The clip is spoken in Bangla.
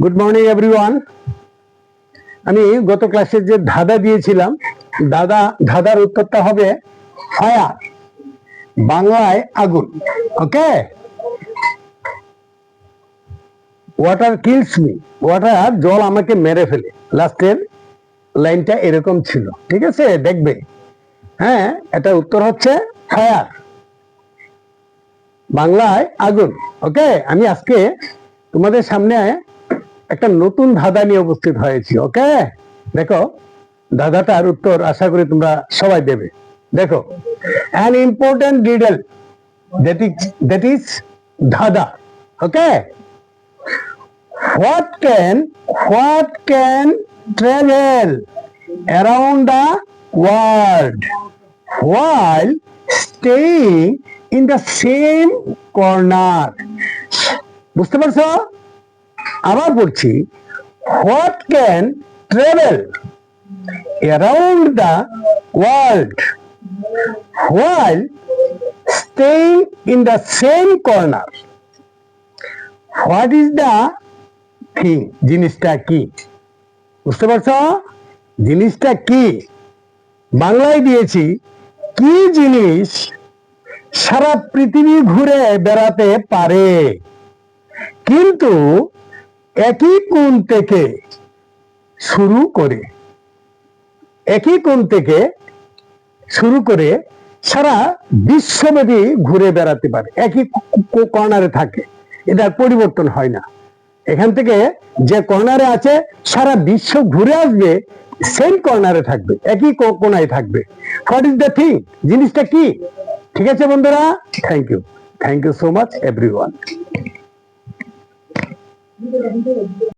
Good morning everyone. আমি গত ক্লাসে যে ধাঁধা দিয়েছিলাম, ধাঁধার উত্তরটা হবে ফায়ার, বাংলায় আগুন। ওকে, ওয়াটার কিলস মি, ওয়াটার জল আমাকে মেরে ফেলে। লাস্টের লাইনটা এরকম ছিল, ঠিক আছে? দেখবে, হ্যাঁ, এটা উত্তর হচ্ছে ফায়ার, বাংলায় আগুন। ওকে, আমি আজকে তোমাদের সামনে একটা নতুন ধাঁধা নিয়ে উপস্থিত হয়েছি। ওকে, দেখো ধাঁধাটার উত্তর আশা করি তোমরা সবাই দেবে। দেখো, an important riddle, that is ধাঁধা। ওকে, what can travel around the world while staying in the same corner? বুঝতে পারছো? আবার বলছি, what can travel around the world while staying in the same corner? What is the thing? জিনিসটা কি? বুঝতে পারছো? জিনিসটা কি? বাংলায় দিয়েছি, কি জিনিস সারা পৃথিবী ঘুরে বেড়াতে পারে কিন্তু একই কোণ থেকে শুরু করে সারা বিশ্বব্যাপী ঘুরে বেড়াতে পারে, একই কর্নারে থাকে, এটার পরিবর্তন হয় না। এখান থেকে যে কর্নারে আছে সারা বিশ্ব ঘুরে আসবে, সেম কর্নারে থাকবে, একই কোণায় থাকবে। What is the thing? জিনিসটা কি? ঠিক আছে বন্ধুরা, thank you so much everyone.